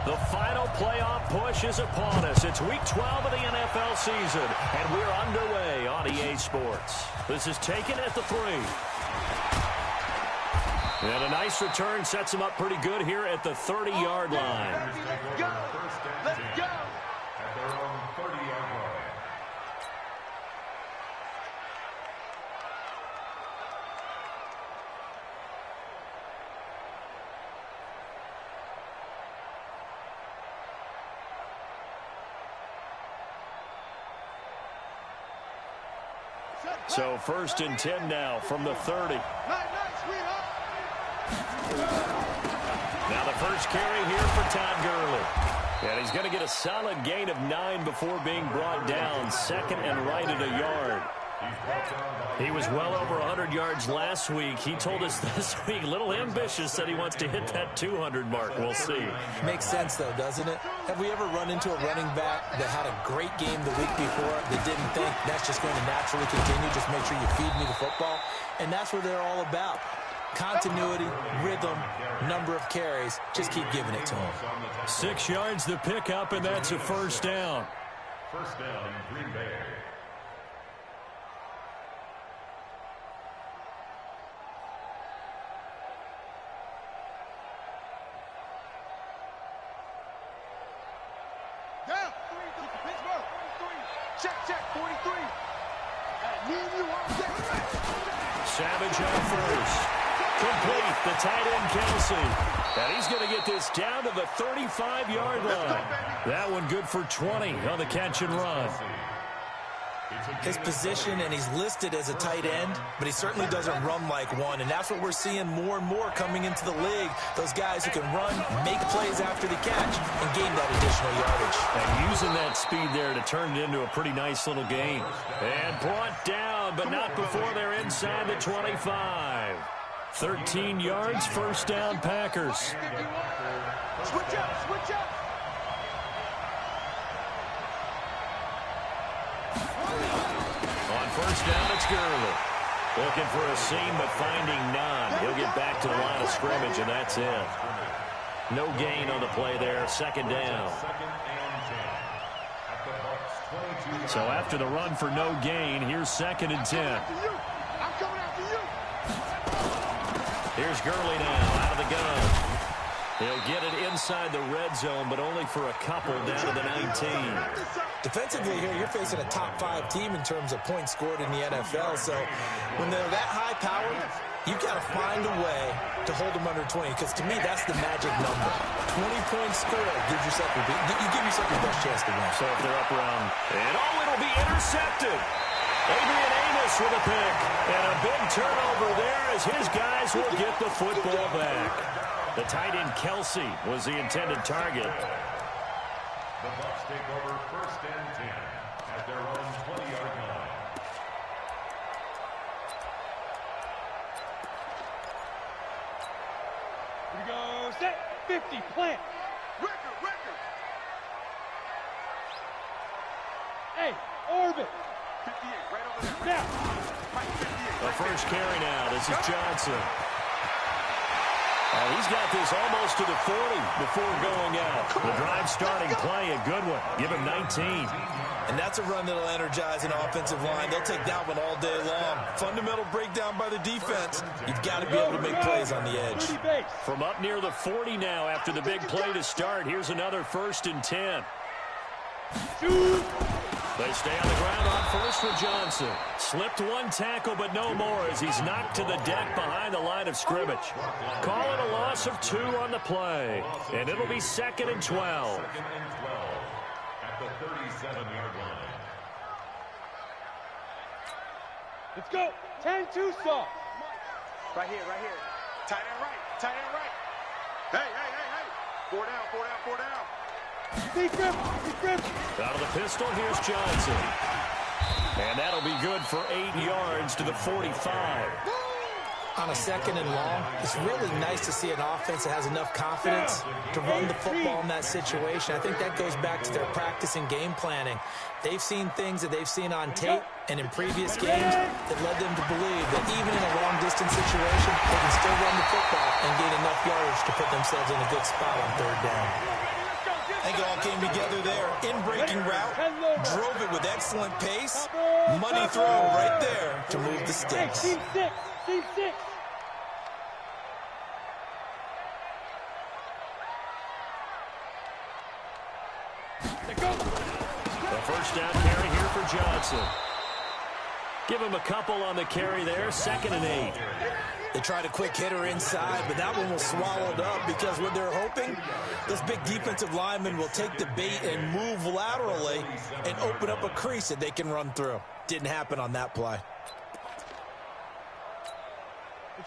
The final playoff push is upon us. It's week 12 of the NFL season, and we're underway on EA Sports. This is taken at the 3. And a nice return sets him up pretty good here at the 30-yard line. Let's go! Let's go! At their own 30-yard line. So 1st and 10 now from the 30. Now the first carry here for Todd Gurley. And he's going to get a solid gain of 9 before being brought down. 2nd and right at a yard. He was well over 100 yards last week. He told us this week, a little ambitious, said he wants to hit that 200 mark. We'll see. Makes sense, though, doesn't it? Have we ever run into a running back that had a great game the week before that didn't think that's just going to naturally continue? Just make sure you feed me the football. And that's what they're all about. Continuity, rhythm, number of carries. Just keep giving it to him. 6 yards the pickup, and that's a first down. First down, Green Bay. Down! Pittsburgh! 43! Check, 43! I need you on deck. Savage on first. Complete, the tight end Kelsey. And he's going to get this down to the 35-yard line. That one good for 20 on the catch and run. His position, and he's listed as a tight end, but he certainly doesn't run like one, and that's what we're seeing more and more coming into the league. Those guys who can run, make plays after the catch, and gain that additional yardage. And using that speed there to turn it into a pretty nice little game. And brought down, but not before they're inside the 25. 13 yards, first down, Packers. Switch up, switch up! On first down, it's Gurley. Looking for a seam, but finding none. He'll get back to the line of scrimmage, and that's it. No gain on the play there, 2nd down. So after the run for no gain, here's 2nd and 10. I'm coming after you! Here's Gurley now, out of the gun. He'll get it inside the red zone, but only for a couple down to the 19. Defensively here, you're facing a top-5 team in terms of points scored in the NFL, so when they're that high-powered, you've got to find a way to hold them under 20, because to me, that's the magic number. 20 points scored gives yourself you give yourself your best chance to win. So if they're up around, and it'll be intercepted. Adrian Amos with a pick, and a big turnover there as his guys will get the football back. The tight end Kelsey was the intended target. The Bucs take over 1st and 10 at their own 20-yard line. Here we go, set, 50, plant. Record. Hey, orbit. 58, right over there. Now. The first carry now, this is Johnson. He's got this almost to the 40 before going out. The drive starting play, a good one. Give him 19. And that's a run that'll energize an offensive line. They'll take that one all day long. Fundamental breakdown by the defense. You've got to be able to make plays on the edge. From up near the 40 now after the big play to start. Here's another 1st and 10. They stay on the ground on first for Johnson. Slipped one tackle, but no more as he's knocked to the deck behind the line of scrimmage. Call it a loss of 2 on the play. And it'll be 2nd and 12. 2nd and 12 at the 37-yard line. Let's go. 10-2 soft. Right here. Tight end right. Hey. 4 down. Defense. Out of the pistol, here's Johnson. And that'll be good for 8 yards to the 45. On a 2nd and long, it's really nice to see an offense that has enough confidence to run the football in that situation. I think that goes back to their practice and game planning. They've seen things that they've seen on tape and in previous games that led them to believe that even in a long-distance situation, they can still run the football and gain enough yardage to put themselves in a good spot on 3rd down. think it all came together there. In-breaking route, drove it with excellent pace. Money throw right there to move the sticks. Team six. Team six. The first down carry here for Johnson. Give him a couple on the carry there. 2nd and 8. They tried a quick hitter inside, but that one was swallowed up because what they're hoping, this big defensive lineman will take the bait and move laterally and open up a crease that they can run through. Didn't happen on that play.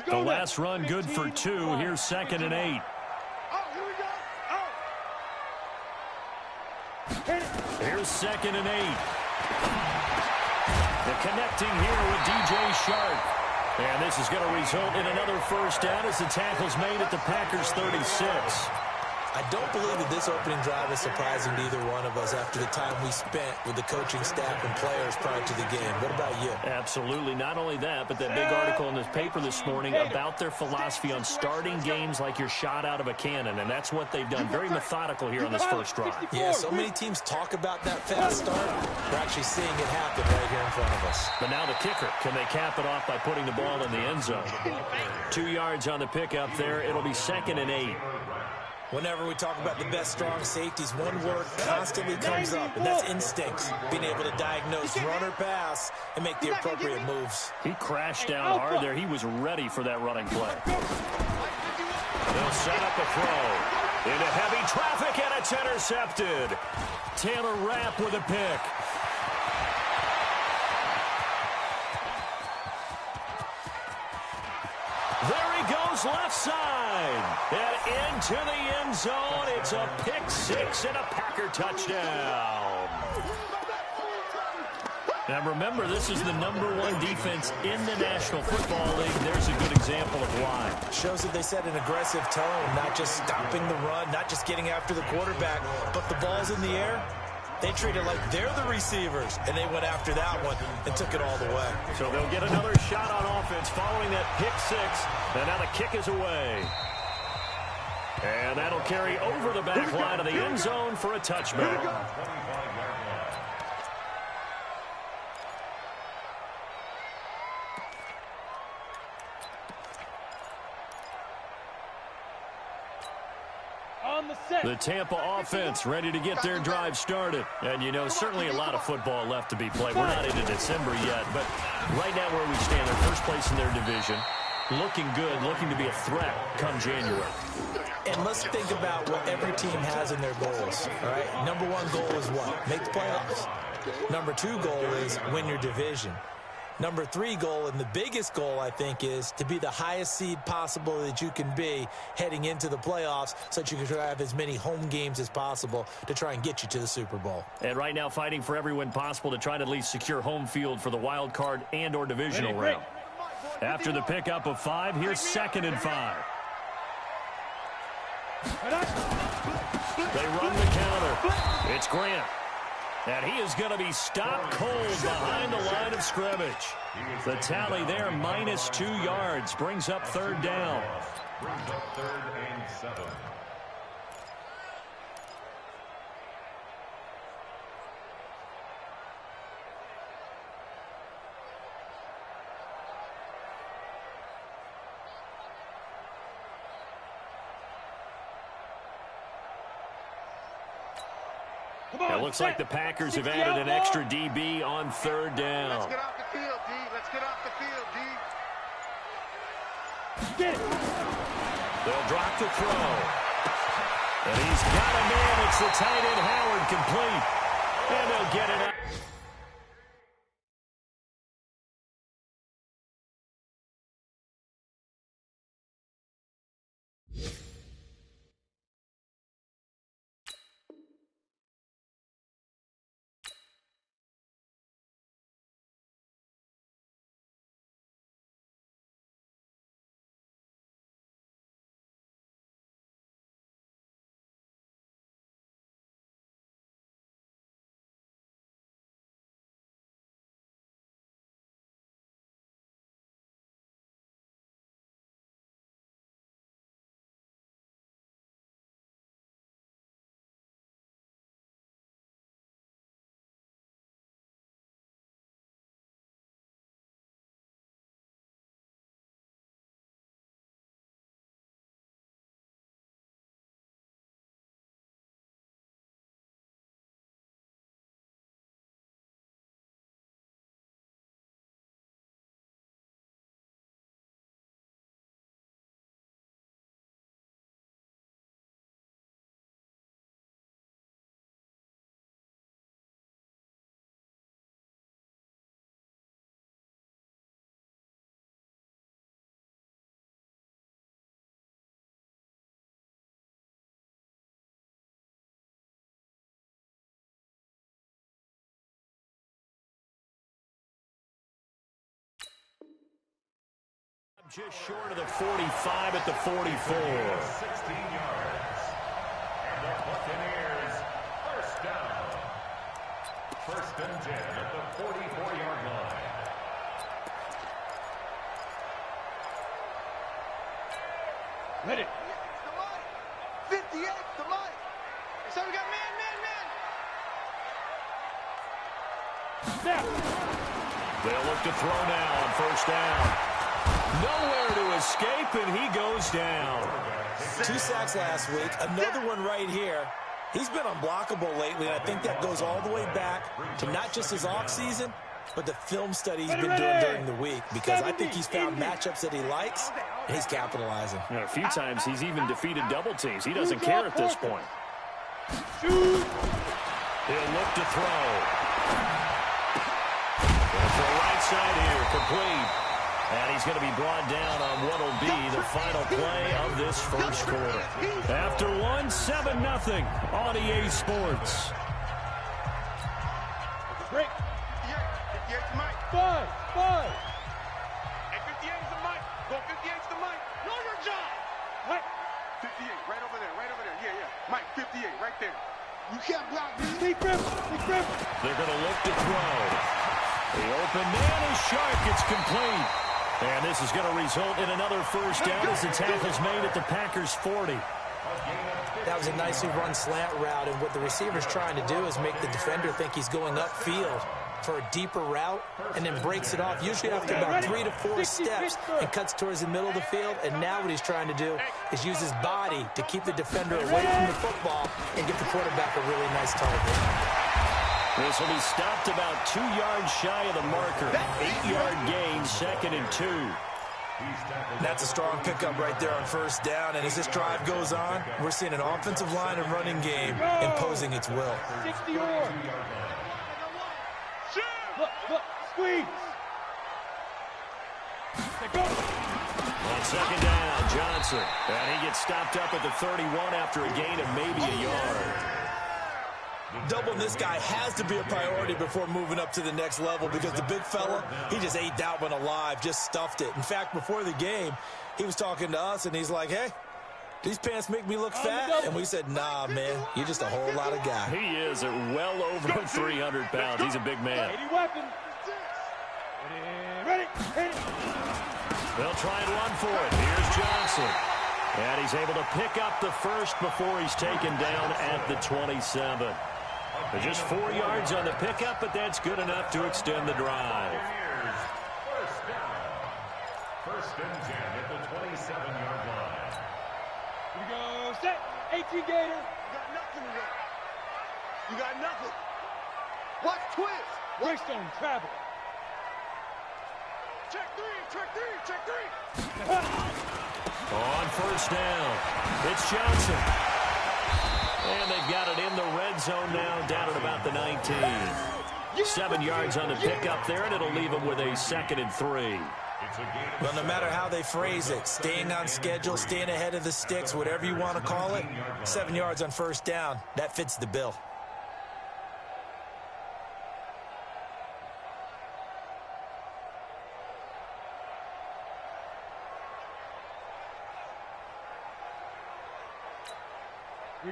The last run good for 2. Here's 2nd and 8. Oh, here we go. Oh. Here's 2nd and 8. The connecting here with DJ Sharp. And this is going to result in another first down as the tackle's made at the Packers' 36. I don't believe that this opening drive is surprising to either one of us after the time we spent with the coaching staff and players prior to the game. What about you? Absolutely. Not only that, but that big article in this paper this morning about their philosophy on starting games like you're shot out of a cannon, and that's what they've done. Very methodical here on this first drive. Yeah, so many teams talk about that fast start. We're actually seeing it happen right here in front of us. But now the kicker. Can they cap it off by putting the ball in the end zone? 2 yards on the pickup there. It'll be 2nd and 8. Whenever we talk about the best strong safeties, one word constantly comes up, and that's instincts. Being able to diagnose run or pass and make the appropriate moves. He crashed down hard there. He was ready for that running play. They'll set up a throw. Into heavy traffic, and it's intercepted. Taylor Rapp with a pick. There he goes, left side. And into the end zone. It's a pick 6 and a Packer touchdown. Now remember, this is the #1 defense in the National Football League. There's a good example of why. Shows that they set an aggressive tone, not just stopping the run, not just getting after the quarterback, but the ball's in the air. They treat it like they're the receivers, and they went after that one and took it all the way. So they'll get another shot on offense following that pick 6, and now the kick is away. And that'll carry over the back line of the end zone for a touchback. The Tampa offense ready to get their drive started. And, you know, certainly a lot of football left to be played. We're not into December yet, but right now where we stand, they're first place in their division. Looking good, looking to be a threat come January. And let's think about what every team has in their goals, all right? #1 goal is what? Make the playoffs. #2 goal is win your division. #3 goal, and the biggest goal, I think, is to be the highest seed possible that you can be heading into the playoffs so that you can have as many home games as possible to try and get you to the Super Bowl. And right now fighting for every win possible to try to at least secure home field for the wild card and or divisional round. After the pickup of 5, here's 2nd and 5. They run the counter. It's Grant. And he is going to be stopped cold behind the line of scrimmage. The tally there, -2 yards, brings up 3rd down. Brings up 3rd and 7. It looks like the Packers have added an extra DB on 3rd down. Let's get off the field, D. Let's get off the field, D. Get it. They'll drop the throw. And he's got a man. It's the tight end Howard complete. And they'll get it out. Just short of the 45 at the 44. 16 yards. And the Buccaneers, first down. First and 10 at the 44-yard line. Ready. 58 to Mike. So we got man. Snap. They'll look to throw now on first down. Nowhere to escape, and he goes down. 2 sacks last week, another one right here. He's been unblockable lately, and I think that goes all the way back to not just his offseason, but the film study he's been doing during the week, because I think he's found matchups that he likes, and he's capitalizing. A few times he's even defeated double teams. He doesn't care at this point. Shoot. He'll look to throw. For right side here, complete. And he's going to be brought down on what will be the final play of this first quarter. After one, 7-0 on EA Sports. Break. 58 to Mike. 5. And 58 is the Mike. Go 58 is the Mike. Know your job. Mike. 58, right over there. Yeah. Mike, 58, right there. You can't block me. Big grip. They're going to look to throw. The open man is sharp. It's complete. And this is going to result in another first down as the tackle's made at the Packers' 40. That was a nicely run slant route, and what the receiver's trying to do is make the defender think he's going upfield for a deeper route and then breaks it off, usually after about 3 to 4 steps, and cuts towards the middle of the field. And now what he's trying to do is use his body to keep the defender away from the football and get the quarterback a really nice target. This will be stopped about 2 yards shy of the marker. 8-yard gain, 2nd and 2. That's a strong pickup right there on first down. And as this drive goes on, we're seeing an offensive line and running game imposing its will. 60 yards. Look, squeeze. On second down, Johnson. And he gets stopped up at the 31 after a gain of maybe a yard. Doubling this guy has to be a priority before moving up to the next level, because the big fella, he just ate that one alive, just stuffed it. In fact, before the game, he was talking to us, and he's like, hey, these pants make me look fat. And we said, nah, man, you're just a whole lot of guy. He is at well over 300 pounds. He's a big man. 80 weapons. Ready. They'll try and run for it. Here's Johnson. And he's able to pick up the first before he's taken down at the 27. Just 4 yards on the pickup, but that's good enough to extend the drive. First down. First and 10 at the 27-yard line. Here we go. Set. 18 Gator. You got nothing today. You got nothing. Watch twist. Greystone travel. Check three. On first down, it's Johnson. And they've got it in the red zone now, down at about the 19. 7 yards on the pickup there, and it'll leave them with a 2nd and 3. Well, no matter how they phrase it, staying on schedule, staying ahead of the sticks, whatever you want to call it, 7 yards on first down, that fits the bill.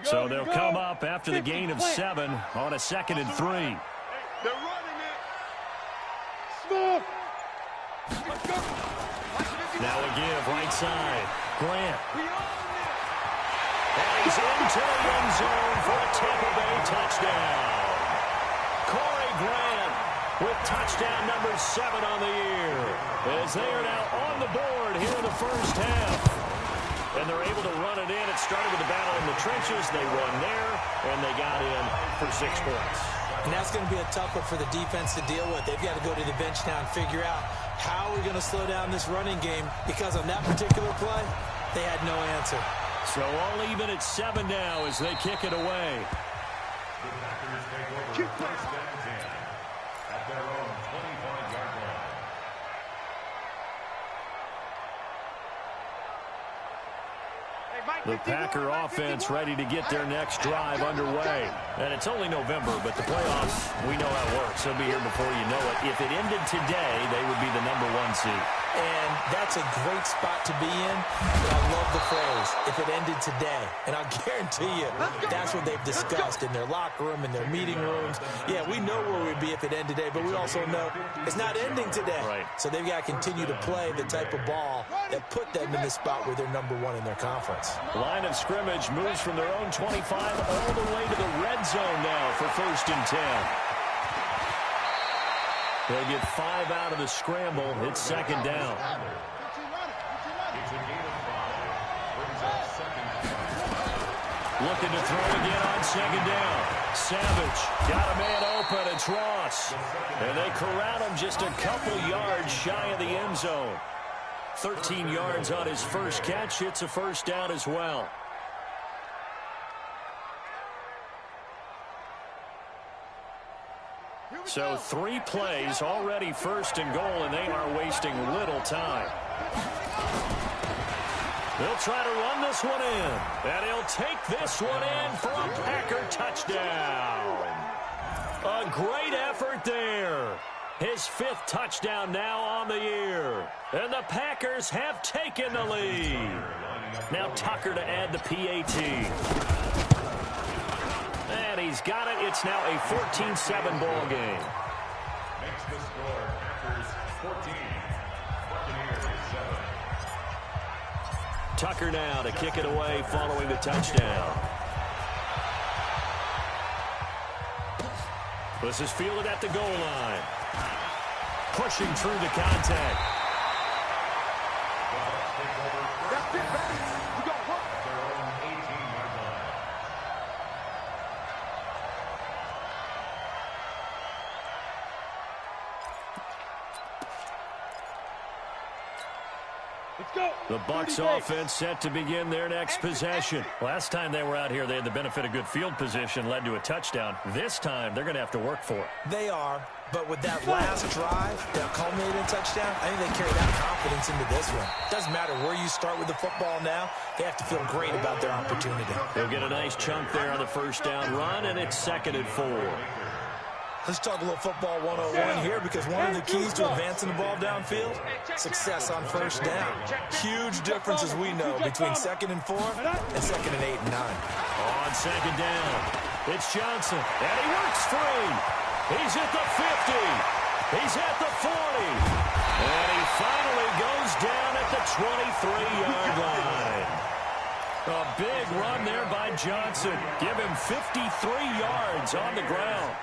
So they'll come up after the gain of 7 on a 2nd and 3. They're running it. Smooth. Let's go. Now a give, right side. Grant. And he's into the end zone for a Tampa Bay touchdown. Corey Grant with touchdown number 7 on the year, as they are now on the board here in the first half. And they're able to run it in. It started with the battle in the trenches. They run there, and they got in for 6 points. And that's going to be a tough one for the defense to deal with. They've got to go to the bench now and figure out how we're going to slow down this running game, because on that particular play, they had no answer. So all even at 7 now as they kick it away. The Packers take over first and 10 at their own 25-yard line. The Packer offense ready to get their next drive underway. And it's only November, but the playoffs, we know how it works. They'll be here before you know it. If it ended today, they would be the number 1 seed. And that's a great spot to be in. But I love the phrase, if it ended today. And I'll guarantee you, that's what they've discussed in their locker room, in their meeting rooms. Yeah, we know where we'd be if it ended today, but we also know it's not ending today. Right. So they've got to continue to play the type of ball that put them in the spot where they're #1 in their conference. Line of scrimmage moves from their own 25 all the way to the red zone now for 1st and 10. They'll get 5 out of the scramble. It's 2nd down. Looking to throw again on 2nd down. Savage got a man open. It's Ross. And they corral him just a couple yards shy of the end zone. 13 yards on his first catch. It's a 1st down as well. So 3 plays, already 1st and goal, and they are wasting little time. They'll try to run this one in, and he'll take this one in for a Packer touchdown. A great effort there. His 5th touchdown now on the year, and the Packers have taken the lead. Now Tucker to add the PAT. And he's got it. It's now a 14-7 ball game. Makes the score Packers 14, Buccaneers 7. Tucker now to kick it away following the touchdown. This is fielded at the goal line. Pushing through the contact. That's it, baby. We got work. Their own 18-yard line. Let's go. The Bucs offense set to begin their next possession. Last time they were out here, they had the benefit of good field position, led to a touchdown. This time, they're going to have to work for it. They are, but with that last drive that culminated in touchdown, I think they carry that confidence into this one. Doesn't matter where you start with the football now, they have to feel great about their opportunity. They'll get a nice chunk there on the 1st down run, and it's 2nd and 4. Let's talk a little football 101 here, because one of the keys to advancing the ball downfield, success on 1st down. Huge difference, as we know, between 2nd and 4 and 2nd and 8 and 9. On 2nd down, it's Johnson, and he works free. He's at the 50. He's at the 40. And he finally goes down at the 23-yard line. A big run there by Johnson. Give him 53 yards on the ground.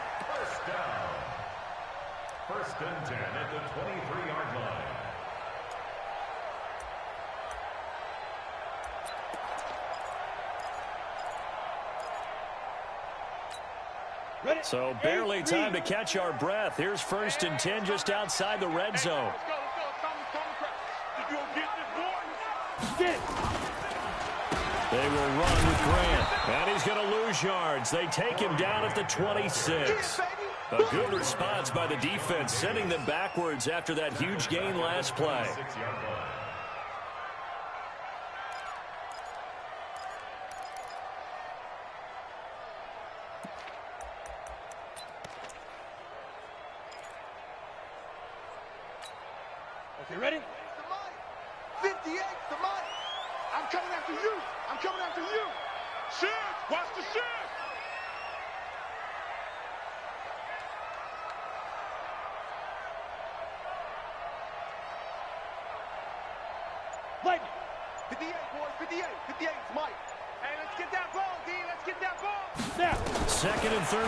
1st and 10 at the 23-yard line. So barely time to catch our breath. Here's 1st and 10 just outside the red zone. Let's go. Did you get this, boy? Get. They will run with Grant. And he's going to lose yards. They take him down at the 26. A good response by the defense, sending them backwards after that huge gain last play. 6-yard line. Okay, ready? 58, the mic. I'm coming after you. I'm coming after you. Shift. Watch the shift. Lightning. 58, boys. 58. 58 is Mike. Hey, let's get that ball, D. Let's get that ball. Now. 2nd and 13.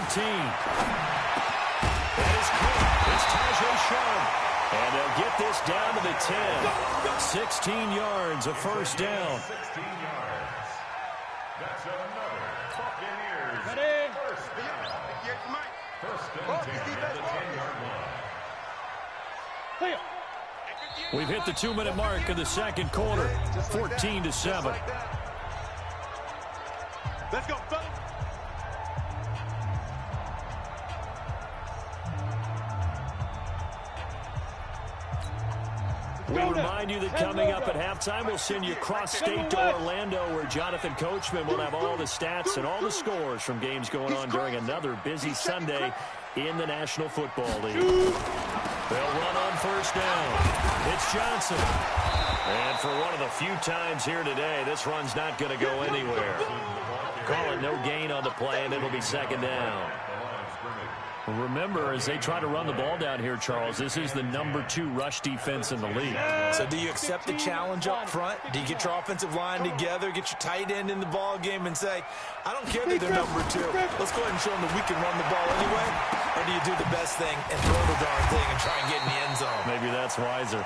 That is quick. It's Tajay Sharp. And they'll get this down to the 10. 16 yards, a 1st down. 16 yards. That's another Buccaneers Ready? 1st down. 58 is Mike. 1st and 10 at the 10-yard line. Clear. We've hit the 2-minute mark of the 2nd quarter. 14-7. Let's go, fellas. We remind you that coming up at halftime, we'll send you cross-state to Orlando, where Jonathan Coachman will have all the stats and all the scores from games going on during another busy Sunday in the National Football League. They'll run on first down. It's Johnson. And for one of the few times here today, this run's not going to go anywhere. Call it no gain on the play, and it'll be second down. Remember, as they try to run the ball down here, Charles, this is the #2 rush defense in the league. So do you accept the challenge up front? Do you get your offensive line together, get your tight end in the ball game and say, I don't care that they're #2. Let's go ahead and show them that we can run the ball anyway? Or do you do the best thing and throw the darn thing and try and get in the end zone? Maybe that's wiser.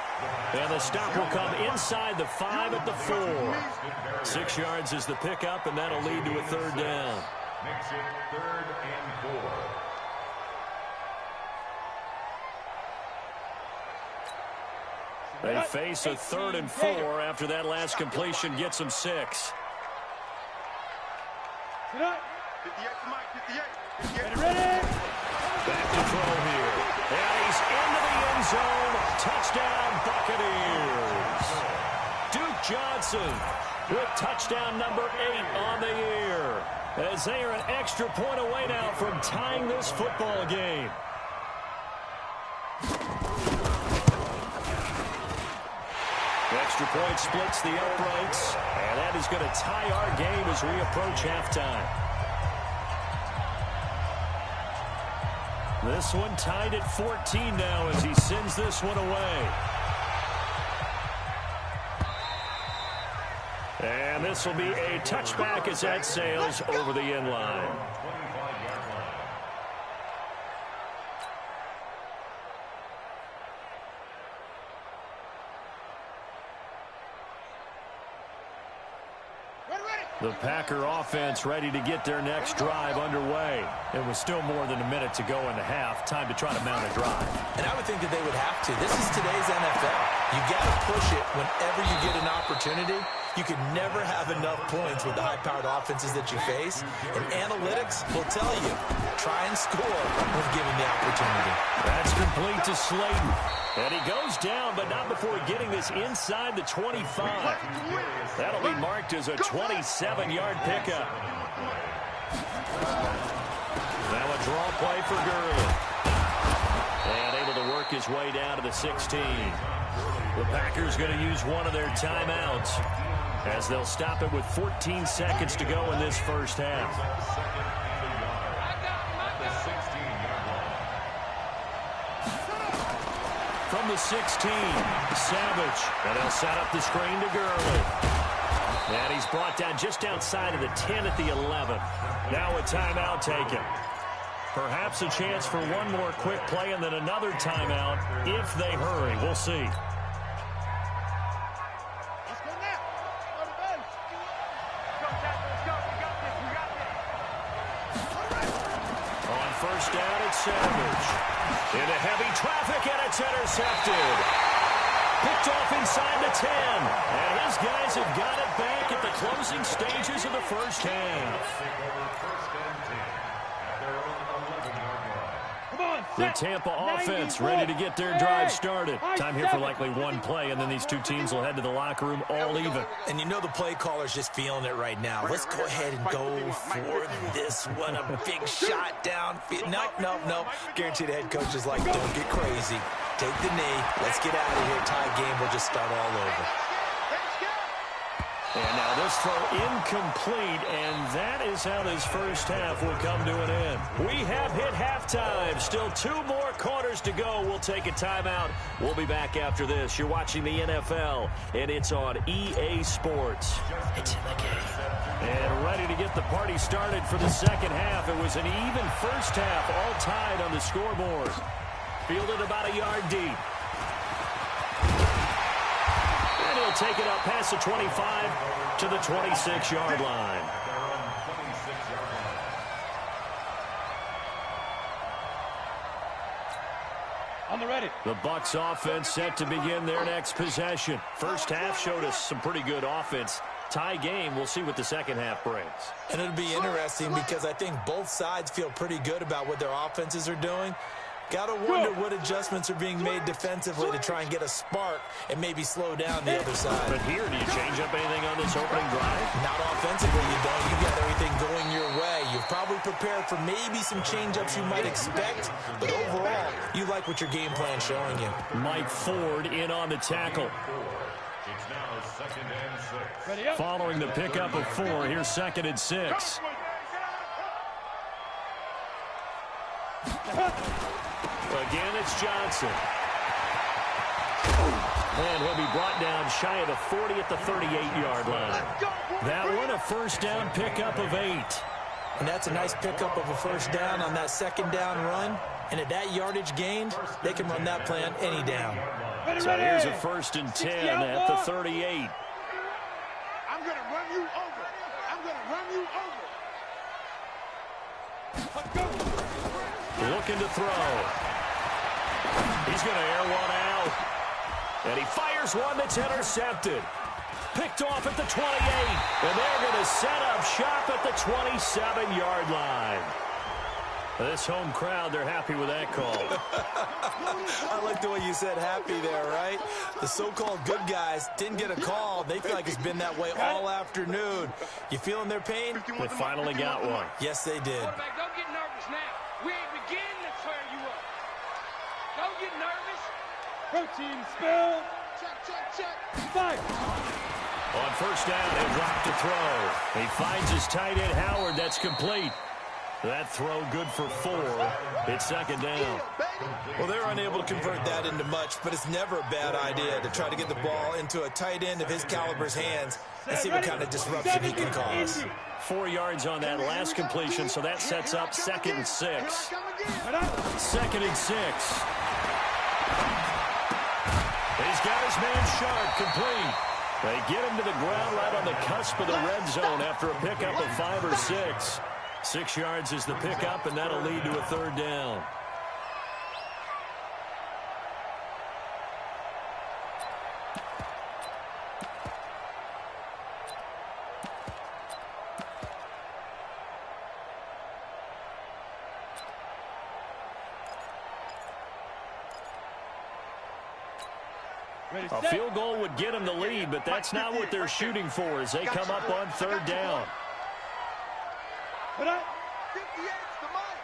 And the stop will come inside the 5 at the 4. 6 yards is the pickup, and that'll lead to a third down. Makes it 3rd and 4. They face a 3rd and 4 after that last completion gets them 6. Back to throw here. And he's into the end zone. Touchdown, Buccaneers. Duke Johnson with touchdown number 8 on the year, as they are an extra point away now from tying this football game. Extra point splits the uprights, and that is going to tie our game as we approach halftime. This one tied at 14 now as he sends this one away. And this will be a touchback as that sails over the end line. The Packer offense ready to get their next drive underway. It was still more than a minute to go in the half. Time to try to mount a drive. And I would think that they would have to. This is today's NFL. You got to push it whenever you get an opportunity. You can never have enough points with the high-powered offenses that you face. And analytics will tell you, try and score when given the opportunity. That's complete to Slayton. And he goes down, but not before getting this inside the 25. That'll be marked as a 27-yard pickup. Now a draw play for Gurley. And able to work his way down to the 16. The Packers going to use one of their timeouts, as they'll stop it with 14 seconds to go in this first half. From the 16, Savage. And they'll set up the screen to Gurley. And he's brought down just outside of the 10 at the 11. Now a timeout taken. Perhaps a chance for one more quick play and then another timeout if they hurry. We'll see. First down, it's Savage. Into heavy traffic, and it's intercepted. Picked off inside the 10. And his guys have got it back at the closing stages of the first half. The Tampa offense ready to get their drive started. Time here for likely one play, and then these two teams will head to the locker room all even. And you know the play caller's just feeling it right now. Let's go ahead and go for this one. A big shot downfield. Nope. Guaranteed the head coach is like, don't get crazy. Take the knee. Let's get out of here. Tie game. We'll just start all over. And now this throw incomplete, and that is how this first half will come to an end. We have hit halftime. Still 2 more quarters to go. We'll take a timeout. We'll be back after this. You're watching the NFL, and it's on EA Sports. It's in the game. And ready to get the party started for the second half. It was an even first half, all tied on the scoreboard. Fielded about a yard deep. He'll take it up past the 25 to the 26-yard line. On the ready. The Bucs offense set to begin their next possession. First half showed us some pretty good offense. Tie game. We'll see what the second half brings. And it'll be interesting because I think both sides feel pretty good about what their offenses are doing. Got to wonder what adjustments are being made defensively to try and get a spark and maybe slow down the other side. But here, do you change up anything on this opening drive? Not offensively, you don't. You got everything going your way. You've probably prepared for maybe some change-ups you might expect, but overall, you like what your game plan's showing you. Mike Ford in on the tackle. It's now 2nd and 6. Following the pickup of 4, here's 2nd and 6. Again, it's Johnson. And he'll be brought down shy of the 40 at the 38-yard line. That one, a first down pickup of 8. And that's a nice pickup of a first down on that second down run. And at that yardage gained, they can run that play on any down. So here's a 1st and 10 at the 38. I'm going to run you over. I'm going to run you over. Looking to throw. He's going to air one out. And he fires one that's intercepted. Picked off at the 28. And they're going to set up shop at the 27-yard line. This home crowd, they're happy with that call. I like the way you said happy there, right? The so-called good guys didn't get a call. They feel like it's been that way all afternoon. You feeling their pain? They finally got one. Yes, they did. Quarterback, don't get nervous now. We ain't beginning to tear you up. Don't get nervous. Protein spill. Check, check, check. Fire. On first down, he'll drop to throw. He finds his tight end, Howard. That's complete. That throw good for 4. It's 2nd down. Well, they're unable to convert that into much, but it's never a bad idea to try to get the ball into a tight end of his caliber's hands and see what kind of disruption he can cause. 4 yards on that last completion, so that sets up 2nd and 6. 2nd and 6. He's got his man Sharp complete. They get him to the ground right on the cusp of the red zone after a pickup of 5 or 6. 6 yards is the pickup, and that'll lead to a 3rd down. A field goal would get them the lead, but that's not what they're shooting for as they come up on 3rd down. 58's the mic.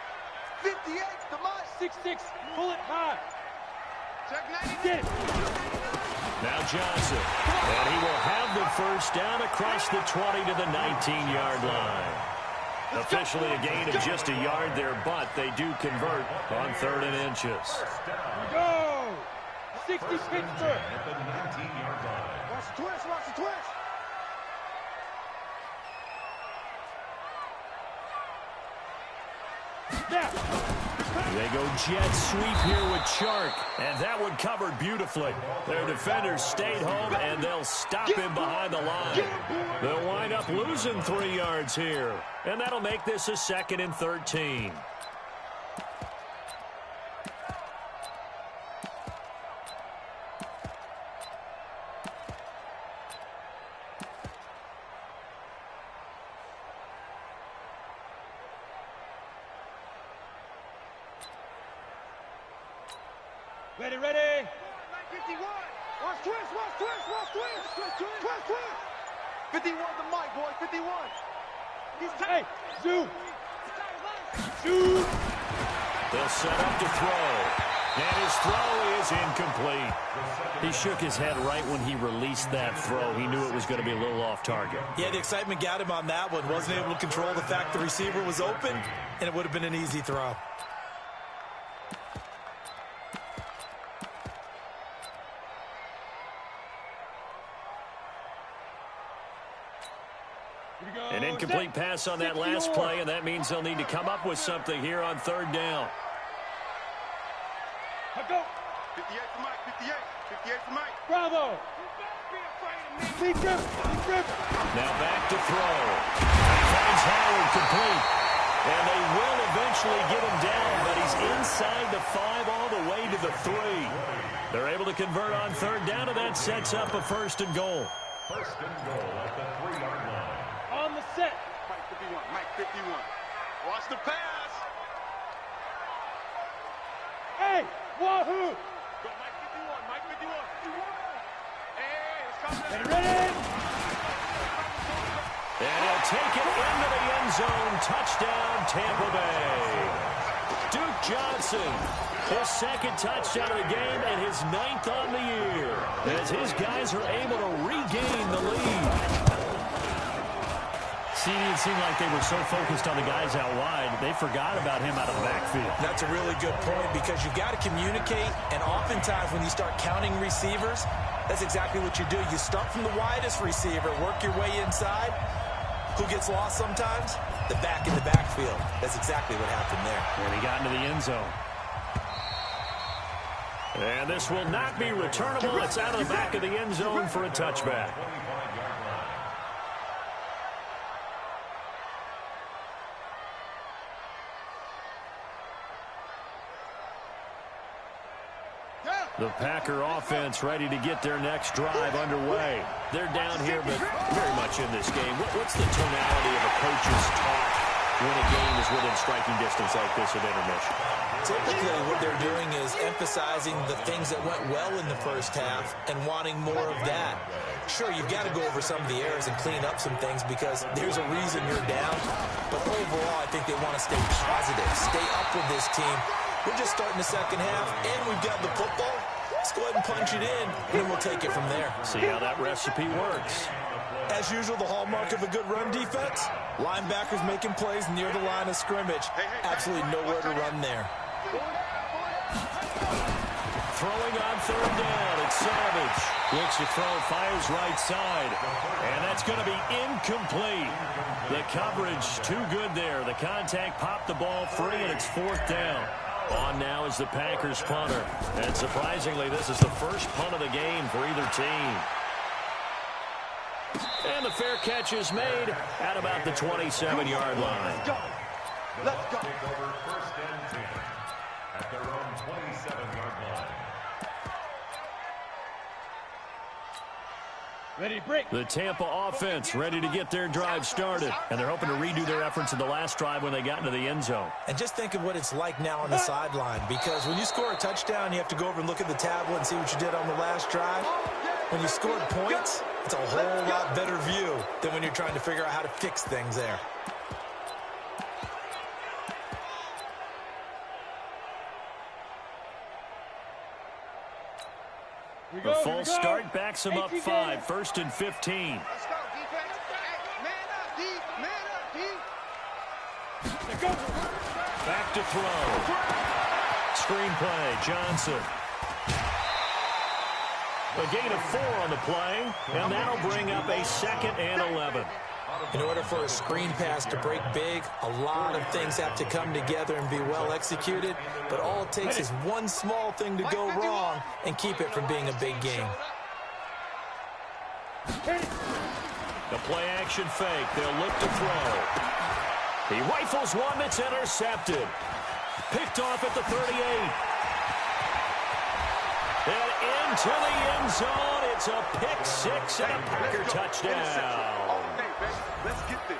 58's the mic. 6-6, pull it high. Check 90. Now Johnson. And he will have the first down across the 20 to the 19-yard line. Officially a gain of just a yard there, but they do convert on 3rd and inches. Go! 60 Pittsburgh. At the 19-yard line. Watch the twist, watch the twist. They go jet sweep here with Chark, and that one covered beautifully. Their defenders stayed home, and they'll stop him behind the line. They'll wind up losing 3 yards here, and that'll make this a 2nd and 13. Ready, ready. 51. Watch twist, watch twist, watch twist. Twist, twist. 51 the mic, boy, 51. He's tight. Hey, zoom. Zoom. They'll set up to throw. And his throw is incomplete. He shook his head right when he released that throw. He knew it was going to be a little off target. Yeah, the excitement got him on that one. Wasn't able to control the fact the receiver was open, and it would have been an easy throw. An incomplete pass on that last play, and that means they'll need to come up with something here on 3rd down. Go. 58 the mic, 58. 58 the mic. Bravo. Big grip, big grip. Now back to throw. He finds Howard complete. And they will eventually get him down, but he's inside the 5 all the way to the 3. They're able to convert on 3rd down, and that sets up a 1st and goal. 1st and goal at the 3-yard line. On the set. Mike 51, Mike 51. Watch the pass. Hey, wahoo. Go Mike 51, Mike 51. Hey, it's coming. Ready, ready. And he'll take it into the end zone. Touchdown, Tampa Bay. Duke Johnson, his second touchdown of the game and his 9th on the year, as his guys are able to regain the lead. See, it seemed like they were so focused on the guys out wide, they forgot about him out of the backfield. That's a really good point, because you've got to communicate, and oftentimes when you start counting receivers, that's exactly what you do. You start from the widest receiver, work your way inside. Who gets lost sometimes? The back in the backfield. That's exactly what happened there. And he got into the end zone. And this will not be returnable. It's out of the back of the end zone for a touchback. The Packer offense ready to get their next drive underway. They're down here, but very much in this game. What's the tonality of a coach's talk when a game is within striking distance like this at intermission? Typically, what they're doing is emphasizing the things that went well in the first half and wanting more of that. Sure, you've got to go over some of the errors and clean up some things, because there's a reason you're down. But overall, I think they want to stay positive, stay up with this team. We're just starting the second half, and we've got the football. Let's go ahead and punch it in, and then we'll take it from there. See how that recipe works. As usual, the hallmark of a good run defense, linebackers making plays near the line of scrimmage. Absolutely nowhere to run there. Throwing on third down, it's Savage. Looks to throw, fires right side. And that's going to be incomplete. The coverage too good there. The contact popped the ball free, and it's 4th down. On now is the Packers punter. And surprisingly, this is the first punt of the game for either team. And the fair catch is made at about the 27-yard line. Let's go. Let's go. Take over 1st and 10 at their own 27-yard line. Ready to break. The Tampa offense ready to get their drive started. And they're hoping to redo their efforts in the last drive when they got into the end zone. And just think of what it's like now on the sideline, because when you score a touchdown, you have to go over and look at the tablet and see what you did on the last drive. When you scored points, it's a whole lot better view than when you're trying to figure out how to fix things there. The false start backs him up 5, 1st and 15. Let's go, defense. Hey, man up, D. Man up, D. Back to throw. Screenplay, Johnson. A gain of 4 on the play, and that'll bring up a 2nd and 11. In order for a screen pass to break big, a lot of things have to come together and be well executed, but all it takes is one small thing to go wrong and keep it from being a big game. The play-action fake. They'll look to throw. He rifles one that's intercepted. Picked off at the 38. And into the end zone. It's a pick 6 and a Packer touchdown. Let's get this.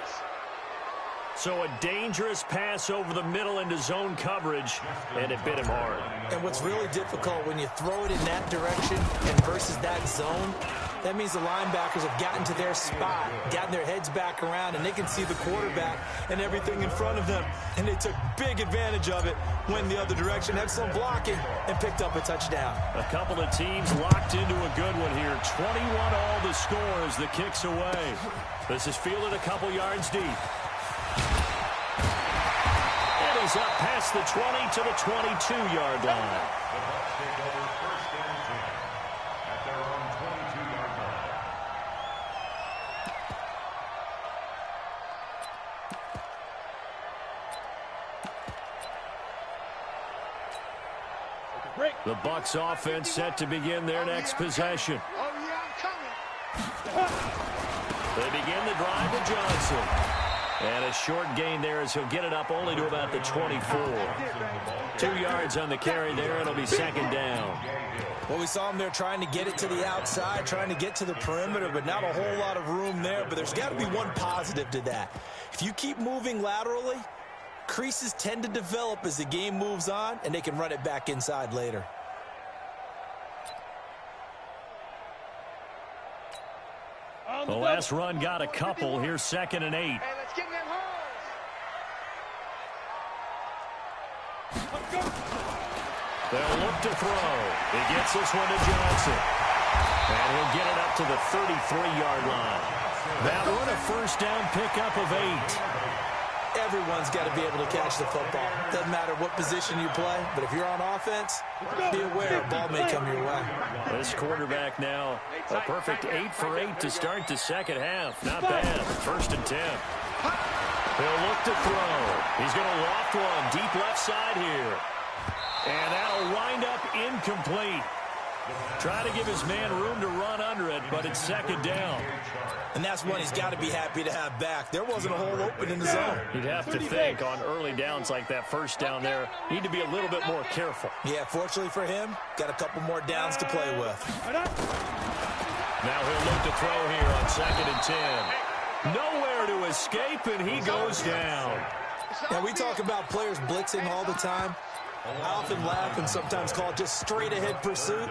So a dangerous pass over the middle into zone coverage, and it bit him hard. And what's really difficult when you throw it in that direction and versus that zone, that means the linebackers have gotten to their spot, gotten their heads back around, and they can see the quarterback and everything in front of them. And they took big advantage of it, went the other direction, had some blocking, and picked up a touchdown. A couple of teams locked into a good one here. 21 all the score as the kick's away. This is fielded a couple yards deep. And he's up past the 20 to the 22-yard line. The Bucs take over 1st and 10 at their own 22-yard line. The Bucs offense set to begin their next possession. Oh, yeah, I'm coming. They begin the drive with Johnson. And a short gain there as he'll get it up only to about the 24. 2 yards on the carry there, and it'll be 2nd down. Well, we saw him there trying to get it to the outside, trying to get to the perimeter, but not a whole lot of room there. But there's got to be one positive to that. If you keep moving laterally, creases tend to develop as the game moves on, and they can run it back inside later. The Last run got a couple. Here's 2nd and 8. Hey, let's get in them holes. They'll look to throw. He gets this one to Johnson. And he'll get it up to the 33-yard line. That one a first down pickup of 8. Everyone's got to be able to catch the football. Doesn't matter what position you play, but if you're on offense, be aware a ball may come your way. This quarterback now, a perfect 8 for 8 to start the second half. Not bad. 1st and 10. He'll look to throw. He's going to loft one deep left side here. And that'll wind up incomplete. Try to give his man room to run under it, but it's 2nd down. And that's one he's got to be happy to have back. There wasn't a hole open in the zone. You'd have to think on early downs like that first down there, need to be a little bit more careful. Yeah, fortunately for him, got a couple more downs to play with. Now he'll look to throw here on 2nd and 10. Nowhere to escape, and he goes down. Now, we talk about players blitzing all the time. I often laugh and sometimes call it just straight-ahead pursuit.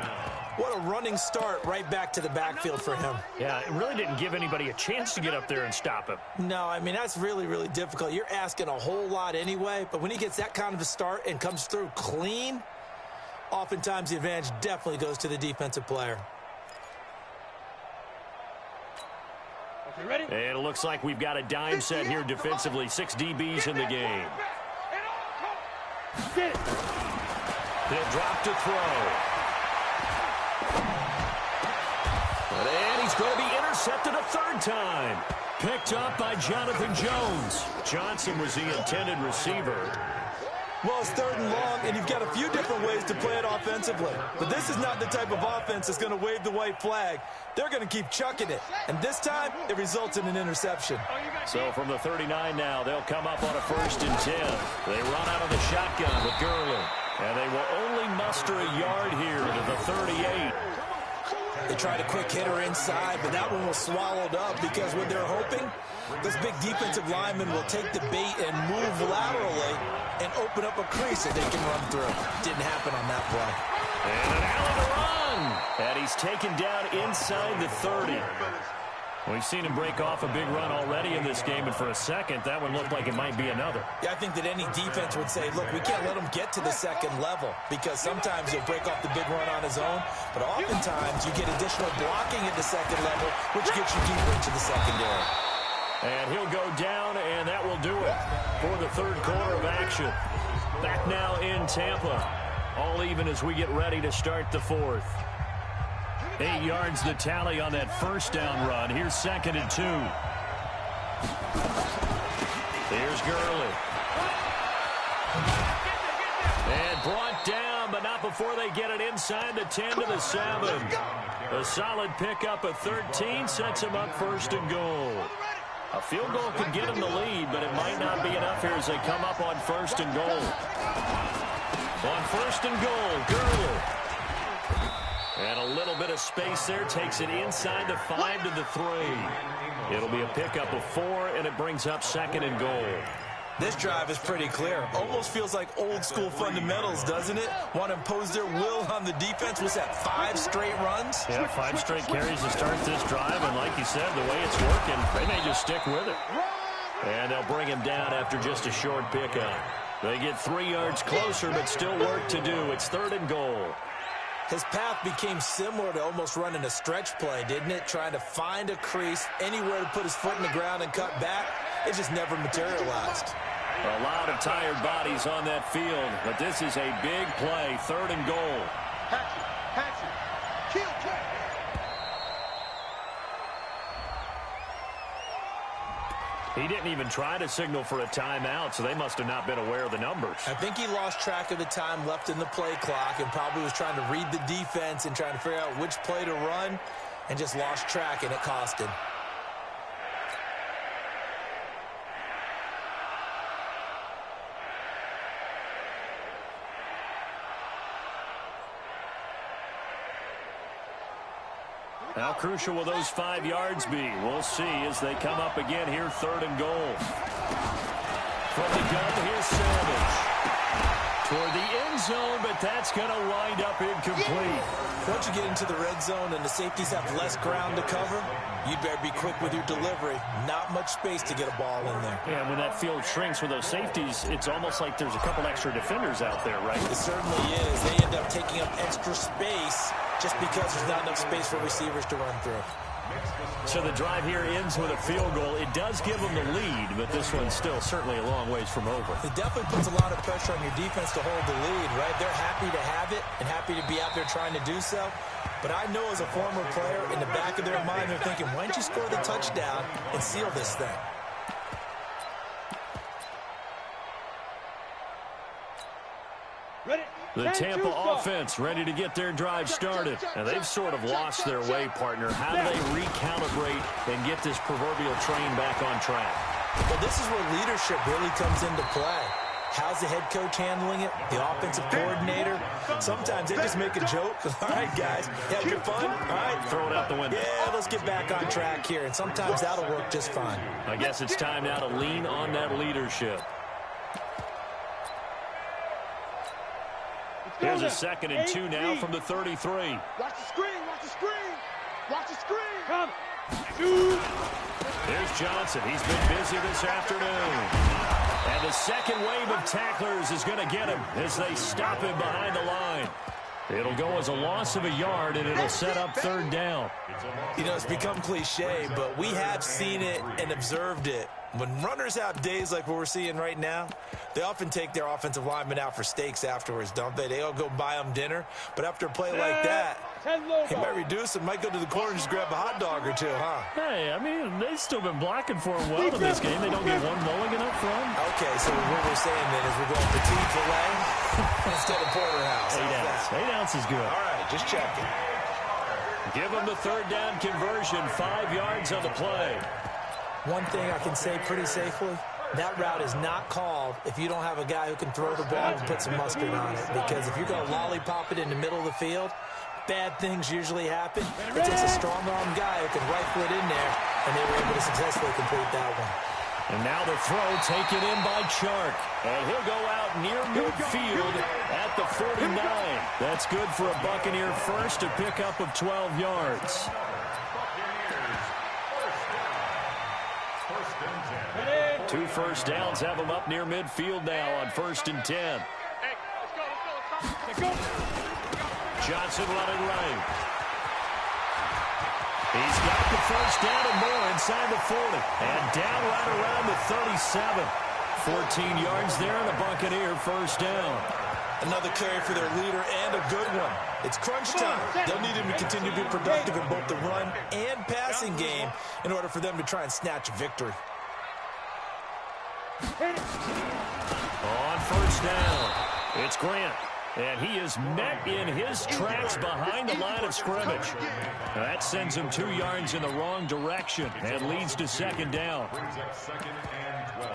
What a running start right back to the backfield for him. Yeah, it really didn't give anybody a chance to get up there and stop him. No, I mean, that's really, really difficult. You're asking a whole lot anyway, but when he gets that kind of a start and comes through clean, oftentimes the advantage definitely goes to the defensive player. Okay, ready? And it looks like we've got a dime set here defensively. 6 DBs in the game. Get it. He'll drop to throw. And he's going to be intercepted a 3rd time. Picked up by Jonathan Jones. Johnson was the intended receiver. Well, it's 3rd and long, and you've got a few different ways to play it offensively. But this is not the type of offense that's going to wave the white flag. They're going to keep chucking it. And this time, it results in an interception. So from the 39 now, they'll come up on a 1st and 10. They run out of the shotgun with Gurley. And they will only muster a yard here to the 38. They tried a quick hitter inside, but that one was swallowed up because what they're hoping, this big defensive lineman will take the bait and move laterally and open up a crease that they can run through. Didn't happen on that play. And an alley to run. And he's taken down inside the 30. We've seen him break off a big run already in this game, and for a second, that one looked like it might be another. Yeah, I think that any defense would say, look, we can't let him get to the 2nd level because sometimes he'll break off the big run on his own, but oftentimes you get additional blocking at the 2nd level, which gets you deeper into the secondary. And he'll go down, and that will do it for the 3rd quarter of action. Back now in Tampa, all even as we get ready to start the 4th. 8 yards the tally on that 1st down run. Here's 2nd and 2. Here's Gurley. And brought down, but not before they get it inside the 10 to the 7. A solid pickup of 13 sets him up 1st and goal. A field goal could get him the lead, but it might not be enough here as they come up on 1st and goal. On 1st and goal, Gurley. And a little bit of space there takes it inside the 5 to the 3. It'll be a pickup of 4, and it brings up 2nd and goal. This drive is pretty clear. Almost feels like old school fundamentals, doesn't it? Want to impose their will on the defense. Was that 5 straight runs? Yeah, 5 straight carries to start this drive, and like you said, the way it's working, they may just stick with it. And they'll bring him down after just a short pickup. They get 3 yards closer, but still work to do. It's 3rd and goal. His path became similar to almost running a stretch play, didn't it? Trying to find a crease, anywhere to put his foot in the ground and cut back. It just never materialized. A lot of tired bodies on that field, but this is a big play, 3rd and goal. Hatchet. Kill play. He didn't even try to signal for a timeout, so they must have not been aware of the numbers. I think he lost track of the time left in the play clock and probably was trying to read the defense and trying to figure out which play to run and just lost track, and it cost him. How crucial will those 5 yards be? We'll see as they come up again here, 3rd and goal. From the gun, here's Savage. toward the end zone, but that's going to wind up incomplete. Once you get into the red zone and the safeties have less ground to cover, you'd better be quick with your delivery. Not much space to get a ball in there. Yeah, when that field shrinks with those safeties, it's almost like there's a couple extra defenders out there, right? It certainly is. They end up taking up extra space just because there's not enough space for receivers to run through. So the drive here ends with a field goal. It does give them the lead, but this one's still certainly a long ways from over. It definitely puts a lot of pressure on your defense to hold the lead, right? They're happy to have it and happy to be out there trying to do so. But I know as a former player, in the back of their mind, they're thinking, why don't you score the touchdown and seal this thing? The Tampa offense ready to get their drive started. And they've sort of lost their way, partner. How do they recalibrate and get this proverbial train back on track? Well, this is where leadership really comes into play. How's the head coach handling it? The offensive coordinator? Sometimes they just make a joke. All right, guys, you had your fun? All right. Throw it out the window. Yeah, let's get back on track here. And sometimes that'll work just fine. I guess it's time now to lean on that leadership. Here's a 2nd and 2 now from the 33. Watch the screen, watch the screen. Watch the screen. Come. Here's Johnson. He's been busy this afternoon. And the second wave of tacklers is going to get him as they stop him behind the line. It'll go as a loss of a yard, and it'll set up 3rd down. You know, it's become cliche, but we have seen it and observed it. When runners have days like what we're seeing right now, they often take their offensive linemen out for steaks afterwards, don't they? They all go buy them dinner. But after a play like that, he might reduce it, might go to the corner and just grab a hot dog or two, huh? Hey, I mean, they've still been blocking for him well in this game. They don't get one mulligan up front. Okay, so what we're saying then is we're going petite filet instead of porterhouse. 8 ounce. 8 ounce is good. All right, just checking. Give them the 3rd down conversion, 5 yards on the play. One thing I can say pretty safely, that route is not called if you don't have a guy who can throw the ball and put some mustard on it. Because if you're going to lollipop it in the middle of the field, bad things usually happen. It takes a strong-arm guy who can rifle it in there, and they were able to successfully complete that one. And now the throw taken in by Chark. And he'll go out near midfield at the 49. That's good for a Buccaneer first, a pickup of 12 yards. 2 first downs have them up near midfield now on 1st and 10. Hey, let's go. Johnson running right. He's got the first down and more inside the 40. And down right around the 37. 14 yards there and a Buccaneer first down. Another carry for their leader and a good one. It's crunch time. They'll need him to continue to be productive in both the run and passing game in order for them to try and snatch a victory. On first down, it's Grant. And he is met in his tracks behind the line of scrimmage. That sends him 2 yards in the wrong direction and leads to 2nd down. Brings up 2nd and 12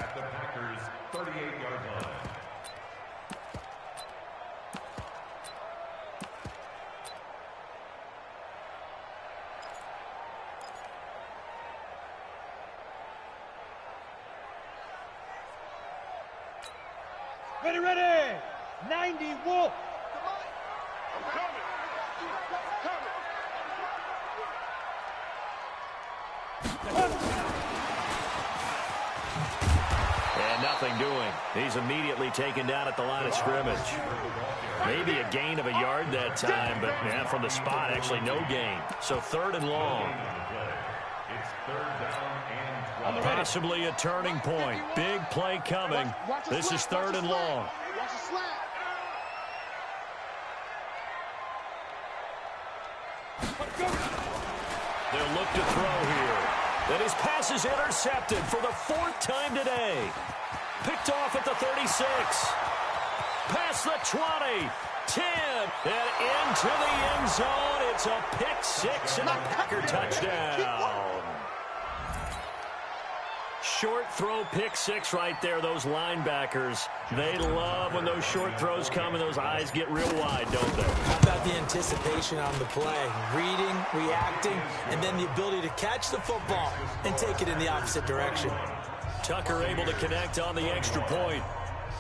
at the Packers' 38-yard line. Ready. 90 Wolf. I'm coming. And nothing doing. He's immediately taken down at the line of scrimmage. Maybe a gain of a yard that time, but yeah, from the spot, actually no gain. So 3rd and long. It's 3rd down and 12. Possibly a turning point. Big play coming. This is 3rd and long. Watch the slap. They'll look to throw here. And his pass is intercepted for the 4th time today. Picked off at the 36. Past the 20. 10. And into the end zone. It's a pick 6 and a Packer touchdown. Short throw, pick 6 right there. Those linebackers, they love when those short throws come and those eyes get real wide, don't they? How about the anticipation on the play? Reading, reacting, and then the ability to catch the football and take it in the opposite direction. Tucker able to connect on the extra point.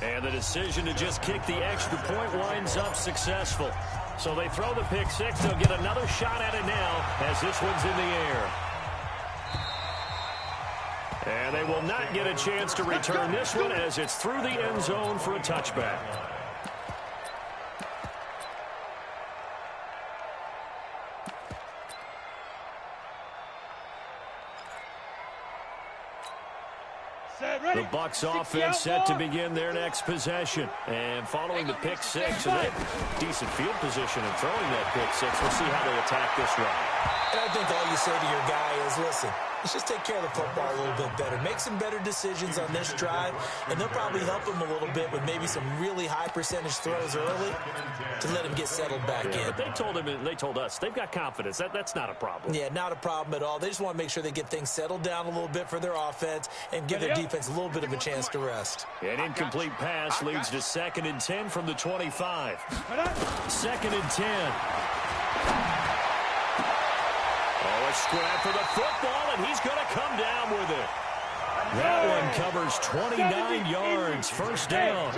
And the decision to just kick the extra point winds up successful. So they throw the pick six. They'll get another shot at it now as this one's in the air. And they will not get a chance to return this one as it's through the end zone for a touchback. The Bucs offense set to begin their next possession. And following the pick six, and decent field position and throwing that pick six, we'll see how they attack this drive. And I think all you say to your guy is, listen, let's just take care of the football a little bit better. Make some better decisions on this drive, and they'll probably help him a little bit with maybe some really high percentage throws early to let him get settled back in. But they told us, they've got confidence. That's not a problem. Yeah, not a problem at all. They just want to make sure they get things settled down a little bit for their offense and give their defense a little bit of a chance to rest. An incomplete pass leads to 2nd and 10 from the 25. 2nd and 10. Oh, a scrap for the football, and he's going to come down with it. That one covers 29 yards. First down.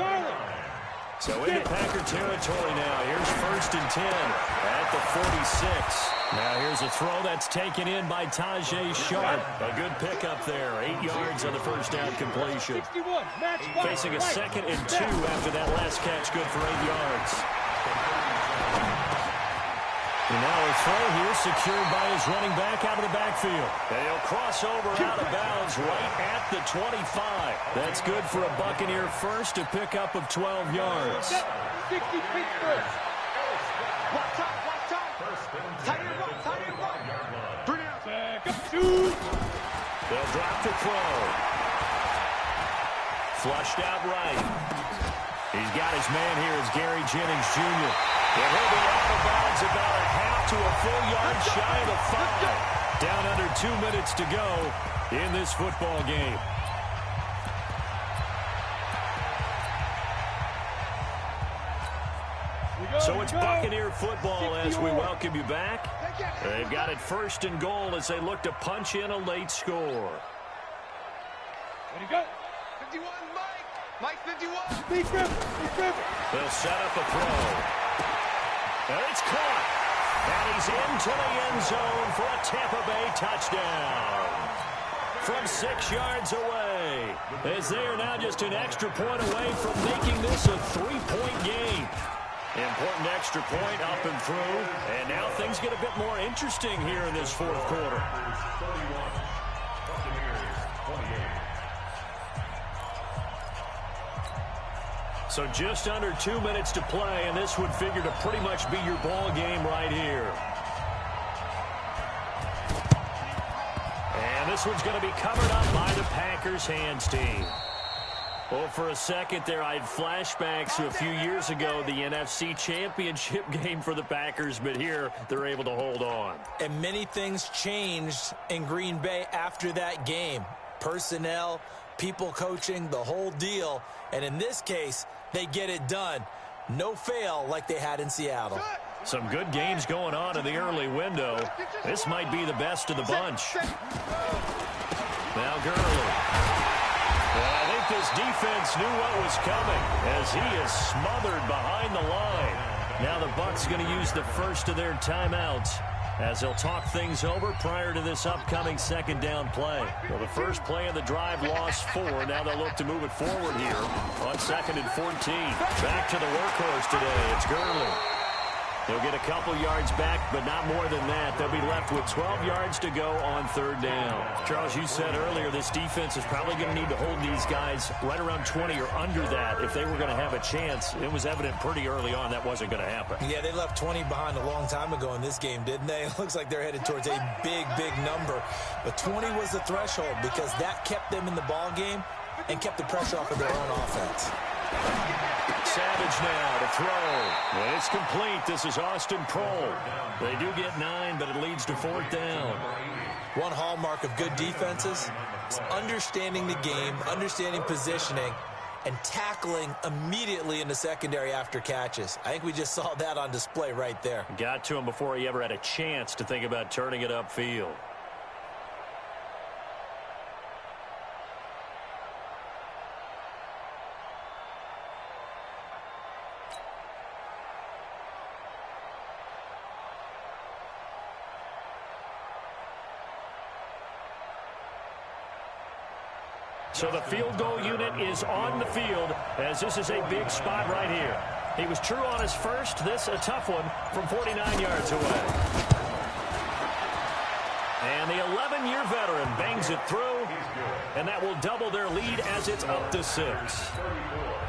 So into Packer territory now. Here's 1st and 10 at the 46. Now here's a throw that's taken in by Tajay Sharp. A good pickup there. 8 yards on the first down completion. Facing a 2nd and 2 after that last catch. Good for 8 yards. And now a throw here secured by his running back out of the backfield. And he'll cross over out of bounds right at the 25. That's good for a Buccaneer first, a pickup of 12 yards. 60 feet first. Watch out, watch out. Tight end one, tight end one. Bring it out. They'll drop the throw. Flushed out right. He's got his man here as Gary Jennings Jr. And he'll be out of bounds about a half to a full yard shy of the 5. Down under 2 minutes to go in this football game. So it's Buccaneer football as we welcome you back. They've got it 1st and goal as they look to punch in a late score. Ready, go. 51, Mike. Mike, 51. Big Griffin. They'll set up a throw. And it's caught. And he's into the end zone for a Tampa Bay touchdown. From 6 yards away. As they are now just an extra point away from making this a 3-point game. Important extra point up and through. And now things get a bit more interesting here in this fourth quarter. So just under 2 minutes to play, and this would figure to pretty much be your ball game right here. And this one's going to be covered up by the Packers hands team. Well, for a second there, I had flashbacks to a few years ago, the NFC Championship game for the Packers, but here they're able to hold on. And many things changed in Green Bay after that game. Personnel, people coaching, the whole deal. And in this case, they get it done. No fail like they had in Seattle. Some good games going on in the early window. This might be the best of the bunch. Now Gurley. Well, I think this defense knew what was coming as he is smothered behind the line. Now the Bucs going to use the first of their timeouts as they'll talk things over prior to this upcoming 2nd down play. Well, the first play of the drive lost 4. Now they'll look to move it forward here on 2nd and 14. Back to the workhorse today. It's Gurley. They'll get a couple yards back, but not more than that. They'll be left with 12 yards to go on 3rd down. Charles, you said earlier this defense is probably going to need to hold these guys right around 20 or under that if they were going to have a chance. It was evident pretty early on that wasn't going to happen. Yeah, they left 20 behind a long time ago in this game, didn't they? It looks like they're headed towards a big, big number. But 20 was the threshold because that kept them in the ball game and kept the pressure off of their own offense. Savage now to throw. And it's complete. This is Austin Prohl. They do get 9, but it leads to 4th down. One hallmark of good defenses is understanding the game, understanding positioning, and tackling immediately in the secondary after catches. I think we just saw that on display right there. Got to him before he ever had a chance to think about turning it upfield. So the field goal unit is on the field as this is a big spot right here. He was true on his first. This a tough one from 49 yards away. And the 11-year veteran bangs it through, and that will double their lead as it's up to 6.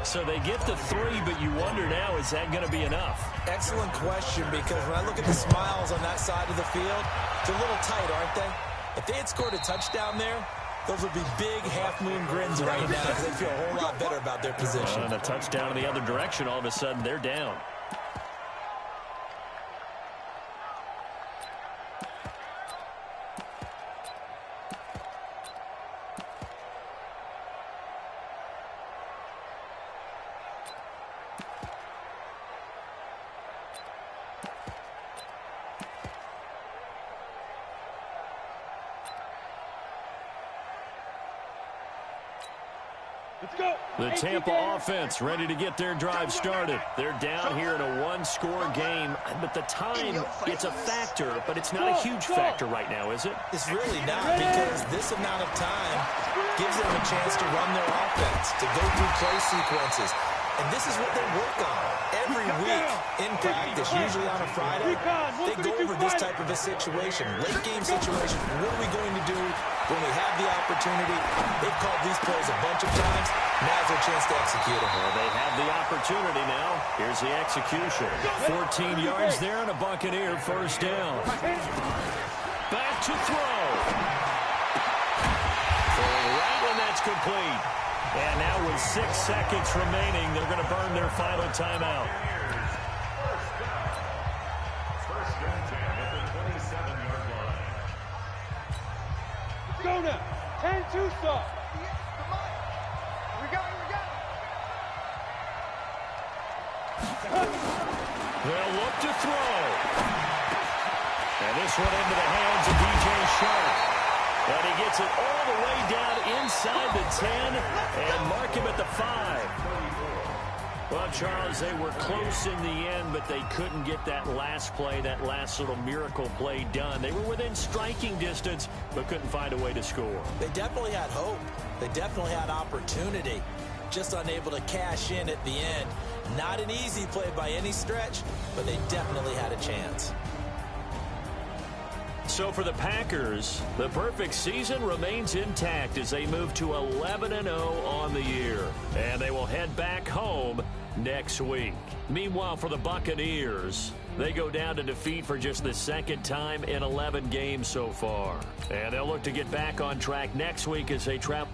So they get the 3, but you wonder now, is that going to be enough? Excellent question, because when I look at the smiles on that side of the field, they're a little tight, aren't they? If they had scored a touchdown there, those would be big half-moon grins right now because they feel a whole lot better about their position. And a touchdown in the other direction, all of a sudden they're down. The Tampa offense ready to get their drive started. They're down here in a one-score game, but the time, it's a factor, but it's not a huge factor right now, is it? It's really not, because this amount of time gives them a chance to run their offense, to go through play sequences. And this is what they work on every week in practice, usually on a Friday. They go over this type of a situation, late game situation. What are we going to do when we have the opportunity? They've called these plays a bunch of times. Now's their chance to execute them. Well, they have the opportunity now. Here's the execution. 14 yards there and a Buccaneer first down. Back to throw. Right, and that's complete. And now with 6 seconds remaining, they're going to burn their final timeout. First and 10 at the 27-yard line. Let's go now. 10-2 stop. We got it. They'll look to throw. And this one into the hands of DJ Sharp. And he gets it all the way down inside the 10 and mark him at the 5. Well, Charles, they were close in the end, but they couldn't get that last play, that last little miracle play done. They were within striking distance, but couldn't find a way to score. They definitely had hope. They definitely had opportunity. Just unable to cash in at the end. Not an easy play by any stretch, but they definitely had a chance. So for the Packers, the perfect season remains intact as they move to 11-0 on the year. And they will head back home next week. Meanwhile, for the Buccaneers, they go down to defeat for just the second time in 11 games so far. And they'll look to get back on track next week as they travel